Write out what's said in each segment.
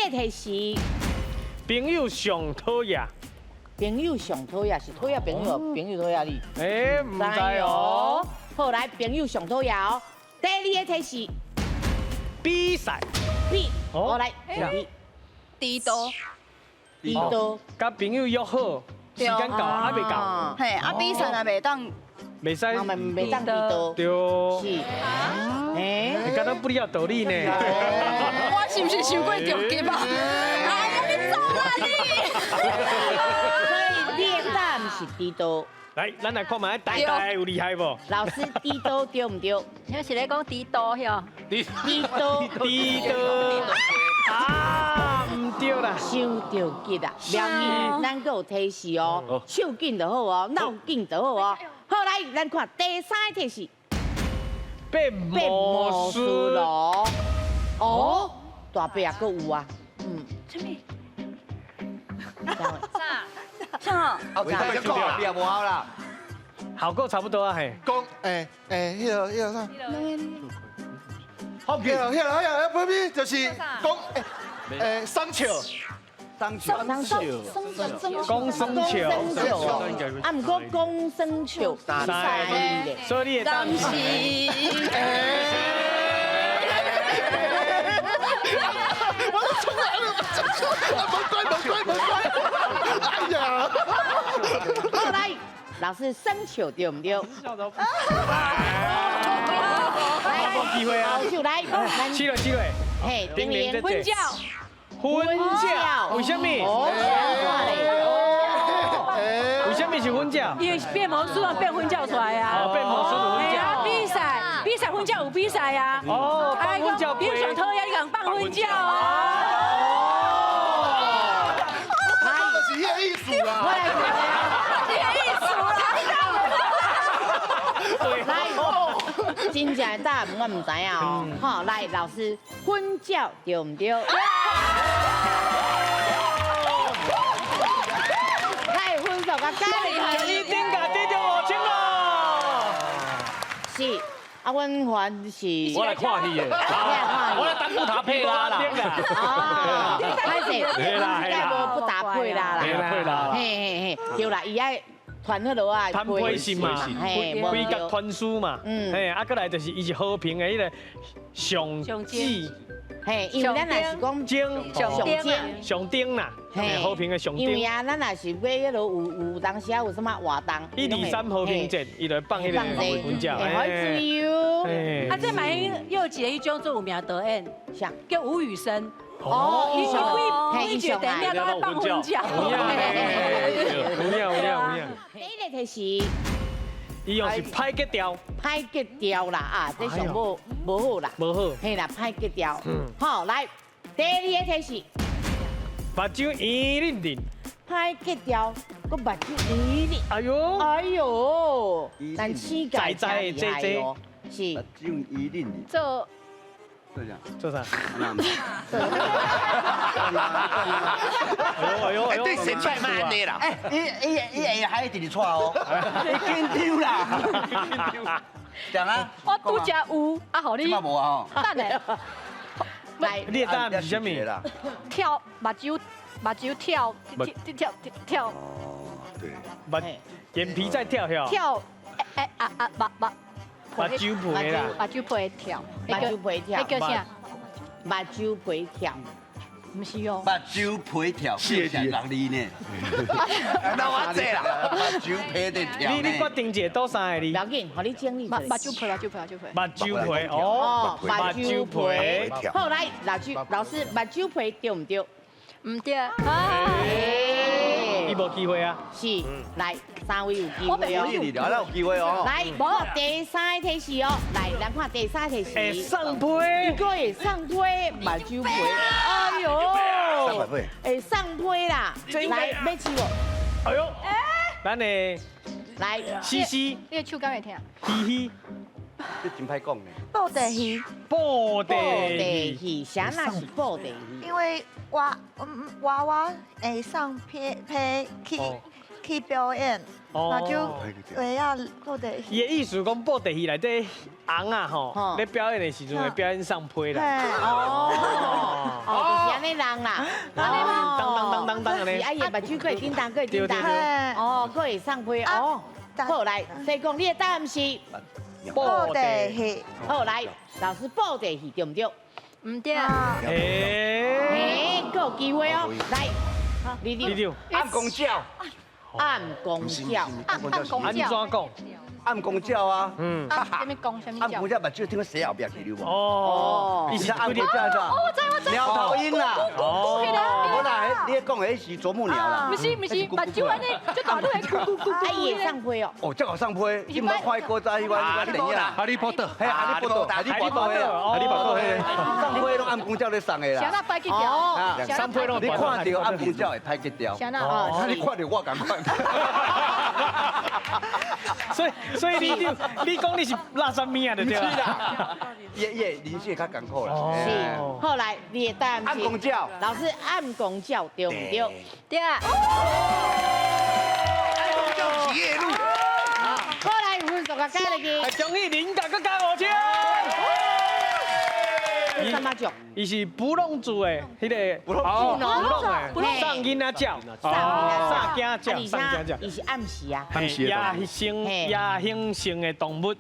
个提示，朋友上讨厌。朋友上讨厌是讨厌朋友，朋友讨厌你。哎，唔知哦。。好，来，朋友上讨厌哦。第二个提示，比赛。比，哦好来，低多，比多，甲朋友约好，时间到还未到，嘿，啊比赛也袂当，袂使。我们没当比多，对。是。哎，你敢若不了道理呢？我是不是受过重击啊？哎呀，你走啦所以你的答案是低多。来，咱来看卖大大有厉害无？老师低多对唔对？你是咧讲低多哟？低多，低多啊，唔对啦。手着急啦，不要紧，咱还有提示哦，手紧就好哦，脑紧就好哦。好来，咱看第三个提示，变变魔魔术术咯。哦，大伯也搁有啊，什么？啊，为啥要讲啊？无好啦。效果差不多啊嘿。讲迄个啥？好，迄个不是就是讲双球，双球，双手，公生球。啊，唔过公生球比赛咧，所以你的答案是。门关！哎呀！好来，老师生球对唔对？冇机会啊！好，就来，七了，嘿，丁玲婚教，为什么？为什么是婚教？因为变魔术啊，变婚教出来呀。哦，变魔术的婚教。比赛婚教有比赛呀。哦，办婚教比上讨厌，你讲办婚教啊。是迄个艺术啦。来，真正的答案我唔知影哦。好，来，老师，婚教对唔对？来，分数甲加你顶架得到5000咯。是，啊，阮还是。我来看戏的，我来当布塔配啦啦。哦，歹势，应该无不答配啦啦。嘿，对啦，伊爱传迄落啊，摊配信嘛，嘿，规格传输嘛，嘿，啊，过来就是伊是和平的迄个上旨。嘿，因为咱若是讲上顶啦，和平的上顶。因为啊，咱若是买迄落有当时啊有什么活动123和平节，伊就放迄个婚教，好注意哦。啊，这买幼稚一种做有名导演，像叫吴宇森。哦，伊觉得人家都办婚教。有影。第一个提示，伊用是歹结调，歹结调啦啊，这上无好啦，无好。嘿啦，歹结调。好，来，第二个提示，目睭圆润，歹结调，个目睭圆润。哎呦，哎呦，咱膝盖在哦，是只用一定的，做做啥？哎呦，对神拜慢的啦。伊还一直错哦，你紧张啦，讲啊，我拄只有，啊，互你嘛无啊吼，等下来，你的答案是什么？跳目睭跳，对，目眼皮在跳，跳，目睭皮啦，目睭皮跳，目睭皮跳，迄叫啥？目睭皮跳，唔是哦，目睭皮跳，谢谢6字呢，那我这啦，目睭皮在跳你决定一个多3个字？不要紧，互你整理。目睭皮，目睭皮哦，目睭皮。好，来，老师，目睭皮对唔对？唔对，伊无机会啊。是，来，3位有机我会哦。你了，那有机会哦。来，无第三个提示哦，来，咱看第三个提示。会上批，一个会上批，目睭皮。哎呦，会上批啦，来，要试无？哎呦，咱的来，西西，你的手敢会疼？嘻嘻，这真歹讲呢。布袋戏，布布袋袋戏，啥那是布袋戏？因为娃娃会上去表演，那就会要布袋戏。伊的意思讲布袋戏内底红啊吼，咧表演的时阵会表演上批啦。哦，就是安尼人啦，当安尼是。啊，伊目睭会叮当，会叮当，嘿，哦，佫会送批哦。好来，西讲你的答案是，布袋戏，好来，老师布袋戏对唔对？唔对，诶，佫有机会哦，来，你你丢，暗公教，暗公教，暗公安怎教，讲？暗公教啊，嗯，什么公什么教暗公？教目睭听写后壁去了无？哦，你是暗公教是吧？鸟头鹰啦，我来，你讲的是啄木鸟啦。不是，目睭安尼，就大你会咕咕咕啊，伊会送批哦。哦，这好上批，你唔看过在迄款电影？哈利波特，嘿，哈利波特，哈利波特哈利波特嘿，上批拢暗公教咧送的想啦。那歹去掉，哦，上批拢你看到暗公教会歹结掉，想那啊，你看到我赶快。所以你讲你是垃圾面啊，对对啦。也人生较艰苦啦。是，后来你的答案是暗公教，老师暗公教对唔对？对啊，企业路。后来有分数个加落去，恭喜林家个加5000。你什么奖？伊是布隆族的，迄个布隆布隆上囡仔教，上上啊，囝教，上囝教，伊是暗时啊。亚兴性的动物。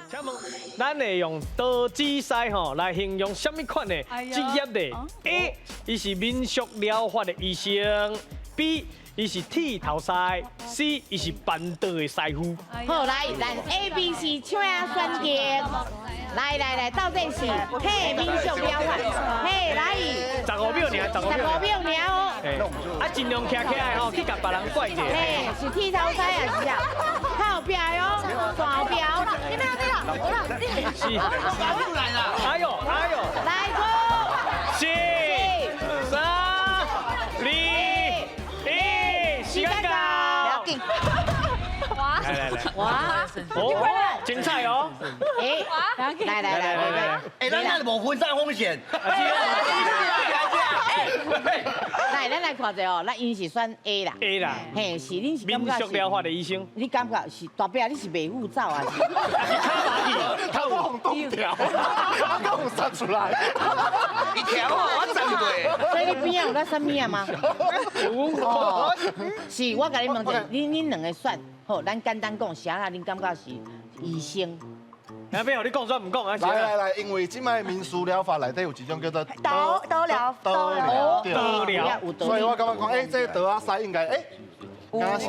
请问，咱会用倒子师吼来形容什么款的职业呢 ？A， 伊是民俗疗法的医生 ；B， 伊是剃头师 ；C， 伊是办桌的师傅。好来，咱 A、B、C 请选择。来，到底是嘿民俗疗法，嘿来15秒尔，15 15秒尔哦。啊，尽量徛起来吼，去甲别人怪者。嘿，是剃头师还是啊？靠后壁的哦，大后壁哦。你没有，是。哎呦，来go， 4、3、2、1，时间到。来，哇，哦，精彩哦！来，哎，咱那无分散风险。来，咱来看者哦，咱因是选 A 啦。 A 啦，嘿，是恁是感觉是？民俗疗法的医生。你感觉是大伯你是袂护照啊？他往东调，他给我杀出来。一条我站对。所以你边仔有咧什么啊吗？哦，是我甲你问者，恁两个选好，咱简单讲，啥啦？恁感觉是医生？那边有你讲专唔讲啊？来，因为今摆民俗疗法内底有一种叫做刀疗，对，刀疗所以我感觉讲，哎，这刀啊师应该，哎，敢是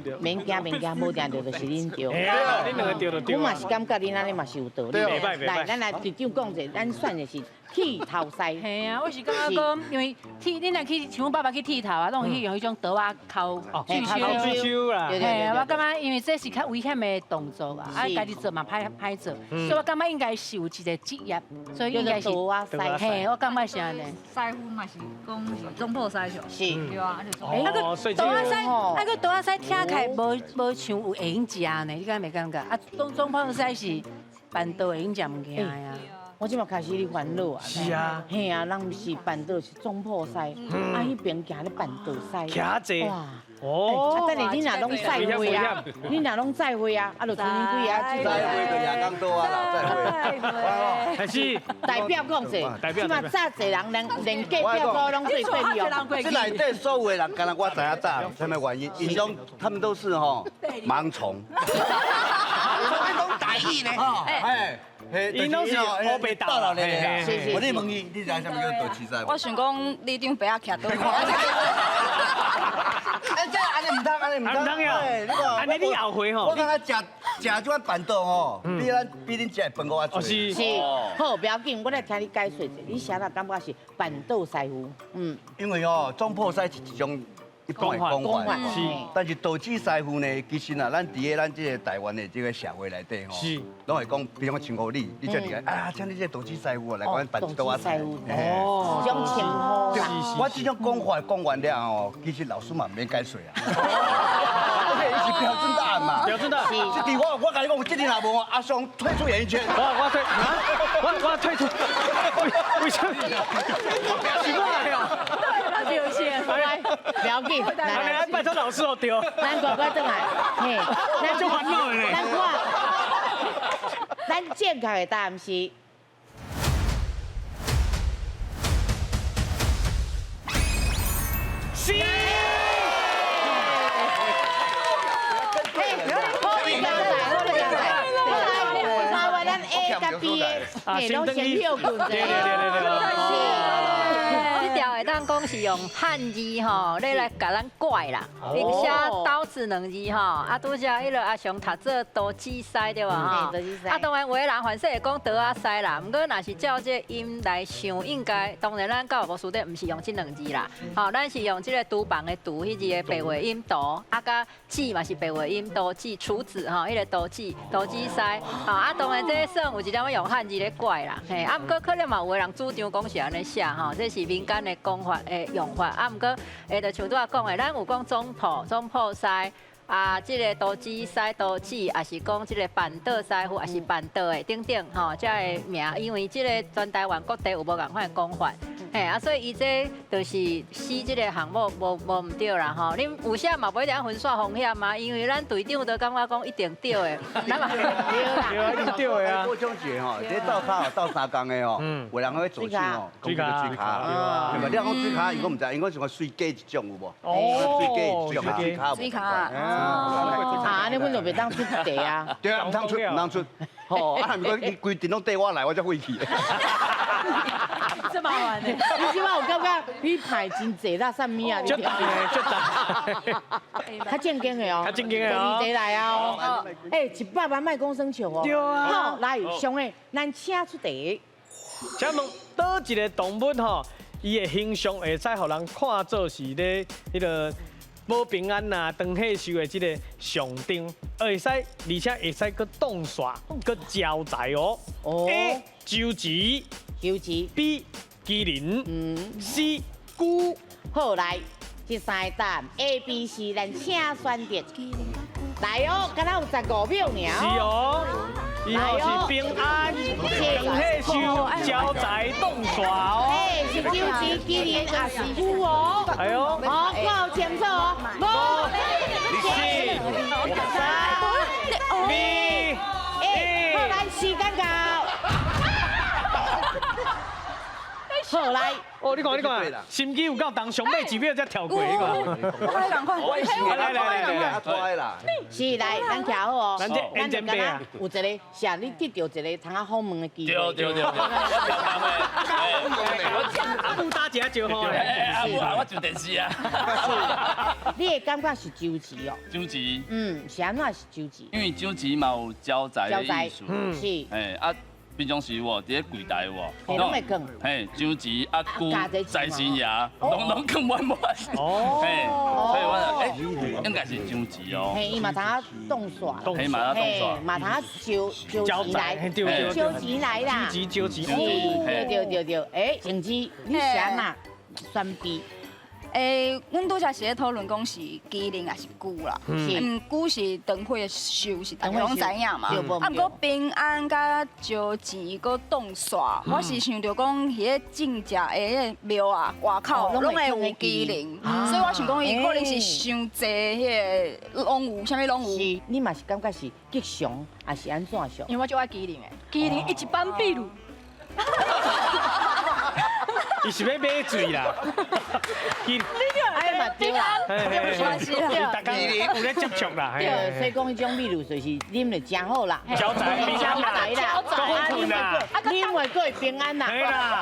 对。免惊，无定着就是恁着。哎呀，恁两个对就对我嘛是感觉恁安尼嘛是有道理。对来，咱来直接讲者，咱选的是剃头师。系啊，我是感觉讲，因为你若去像我爸爸去剃头啊，拢去用迄种刀啊抠嘿锯手啦。对嘿，我感觉因为这是较危险的动作啊，啊，家己做嘛歹做，所以我感觉应该是有一个职业，所以应该是刀啊师。嘿，我感觉是安尼。师傅嘛是讲是中破师像，是。对啊，就是哦，所以这刀啊西，哦啊个刀啊西听起来无像有会用食呢，你敢袂感觉？啊，中破西是办刀会用食物件呀。我即马开始咧烦恼啊！是啊，嘿啊，人是办道是中破西，啊迄边行咧办道西，徛者哇！哦，啊，等下恁若拢再会啊，恁若拢再会啊，啊，就剩恁几啊，再会就亚刚多啊啦，再会。还是代表讲者，即马早侪人连计票股拢最贵哦。这内底所有的人，敢若我知影早，什么原因？因拢他们都是吼盲从。大意呢？哎。因拢是乌白道啦，我你问伊，你知什么叫倒骑赛？我想讲你张白啊徛倒。哎，这安尼唔通，安尼唔通呀！安尼你后悔吼？我感觉食这款板豆吼，比恁食的饭我多。是，好，不要紧，我来听你解说者，你啥啦感觉是办道师傅？因为哦，中破赛是一种。一般的讲法，是，但是道具师傅呢，其实啊，咱伫咱这个台湾的这个社会内底吼，拢会讲，比方讲称呼你这厉害，啊，像你这道具师傅来讲办一道啊，哦，这种称呼啦。我这种讲法讲完了后，其实老师嘛唔免解说啊。而且伊是标准答案嘛，标准答案。这题我甲你讲，这题若无阿雄退出演艺圈。我退出，为什么？奇怪哦。有些来，不要紧，来拜托老师哦，对。咱乖乖转来，嘿，咱就烦恼嘞。咱看，咱正确的答案是是。拢先跳滚者。这条会当讲是用汉字吼，你来甲咱怪啦，你写刀字两字吼，啊拄则迄个阿雄读做刀子师对吧吼？啊当然有的人反正会讲刀啊师啦，毋过若是照这音来想，应该当然咱教育部书店毋是用这两字啦，吼，咱是用这个厨房的厨，迄字的白话音刀，啊甲子嘛是白话音刀子，厨子吼，迄个刀子师，吼啊当然这算有一点要用汉字咧怪啦，嘿，啊毋过可能嘛有的人主张讲是安尼写吼，这是民间的讲法的用法，啊毋过就像拄仔讲的，咱有讲总铺师。啊，这个刀子师、刀子，也是讲这个板凳师傅，也是板凳的等等吼，这个名，因为这个全台湾各地有无共款的讲法，嘿啊，所以伊这就是死这个项目无唔对啦吼。恁有写嘛不一定分煞风险嘛，因为咱队长都感觉讲一定对的，咱嘛对啊，一定对的啊。我种一个吼，这倒卡倒3工的吼，有人会做手吼，水卡，水卡，对嘛？你讲水卡，因我唔知，因我是讲水鸡一种有无？哦，水卡，水卡。啊，你阮就袂当出地啊。对啊，唔通出，唔通出。吼，啊，如果你规定拢缀我来，我才会去。这麻烦的。你即摆有感觉比牌真济啦，啥物啊？足大的，足大。较正经的哦。较正经的哦。第2来啊哦。100万卖讲生笑哦。对啊。好，来上诶，咱请出题。请问倒一个动物吼，伊的形象会使互人看作是咧迄个。保平安呐，长岁寿的这个象征，会使，而且会使去冻煞，去招财哦。A. 周吉，B. 麒麟，C. 龟。好来，这3个答案 A、B、C， 咱请选择。来哦，敢若有15秒尔。是哦。以后是平安、长岁寿、招财、冻煞哦。是周吉、麒麟还是龟哦？哎呦，好，看有清楚哦。5、4、3、2、1，好来，时间到。好来，哦，你看，心机有够重，上尾2秒才跳过那个。快赶快！来，拽啦。是来，咱徛好哦。咱这眼睛白啊，有一个，是啊，你得到一个通啊好问的机会。对。阿母打一下就好了。我做电视啊。你的感觉是周吉哦？周吉。是安怎是周吉？因为周吉嘛有招财的意思。是。啊。平常时我伫咧柜台有拢会讲，嘿，周吉阿姑财神爷，拢更满满。哦，嘿，所以我应该是周吉哦。嘿，伊嘛通啊冻煞，嘿嘛通煞，嘛通啊招来，招钱来啦，招钱，对，晴之，你想哪选 B？阮拄则是咧讨论讲是麒麟还是龟啦，龟是长岁寿，是大家拢知影嘛。啊，不过平安甲招钱个冻煞，我是想着讲迄个正正的迄庙啊，外口拢会有麒麟，所以我想讲伊可能是伤济迄个拢有，啥物拢有。是，你嘛是感觉是吉祥，还是安怎祥？因为我就爱麒麟的，麒麟一般秘鲁。伊是要买水啦，哎嘛对啦，没关系啦，大家有咧接触啦，对，所以讲迄种秘鲁就是啉了真好啦，招财啦，啉话佫会平安啦，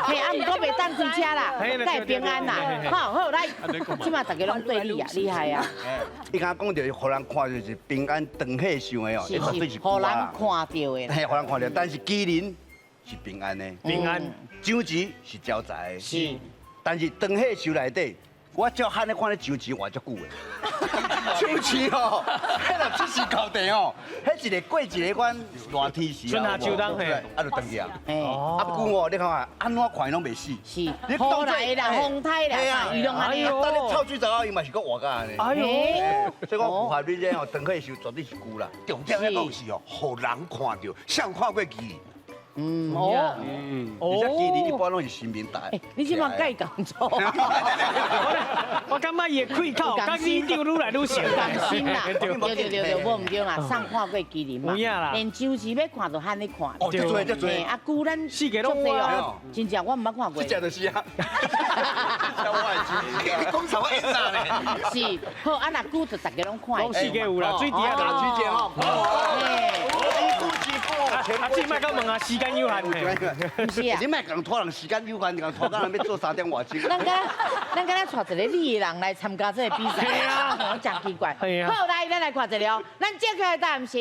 嘿，啊，毋过袂当开车啦，才会平安啦，好来，即马大家拢对你啊，厉害啊！你刚讲到，互人看就是平安长岁寿的哦，绝对是互人看到的，嘿，互人看到，但是麒麟是平安的，平安。周吉是招财，是，但是长岁寿内底，我照汉咧看咧周吉活足久的。周吉哦，迄若出事搞地哦，迄一个过一个关热天时春夏秋冬嘿，啊就断去啊。啊不过哦，你看啊，安怎看拢袂死。是，雨来啦，风台啦，伊拢安尼。等你臭水走后，伊嘛是搁活甲安尼。哎呦，所以我符合你这哦，长岁寿绝对是久啦。重点咧讲是哦，互人看到，像看过麒麟。而且麒麟一般拢是新民大。你即马改工作，我感觉伊的开口，甲你丢愈来愈像。放心啦，对，无唔对啦，上看过麒麟嘛，有影啦，连周时要看就喊你看。哦，这多。啊，久咱四个拢哦，真正我唔捌看过。这就是啊。像我查我演啥咧？是，好，啊那久就大家拢看讲会到。世界有啦，最低啊，大推荐哦。啊，这麦克问啊，时间有限呢。不是啊你，莫讲拖人时间有限，讲拖到人要做3点外钟。咱敢若带一个你的人来参加这个比赛，对啊我真奇怪。对啊好，来，咱来看一个哦，咱正确的答案是。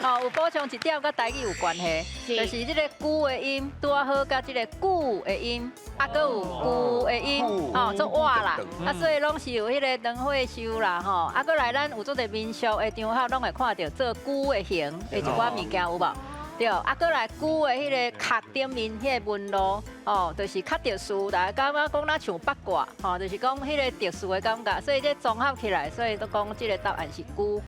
哦，有补充一点，甲台语有关系，是就是这个“久”的音拄啊好，甲这个“久”的音，啊，搁有“久”的音，哦，做哇啦，啊，所以拢是有迄个灯会秀啦，吼，啊，搁来咱有做者民俗的场合，拢会看到做久的形的一寡物件有无？对，啊，搁来久的迄个壳顶面迄个纹路，哦，就是较特殊，大家感觉讲咱像八卦，吼，就是讲迄个特殊的感觉，所以这综合起来，所以都讲这个答案是久。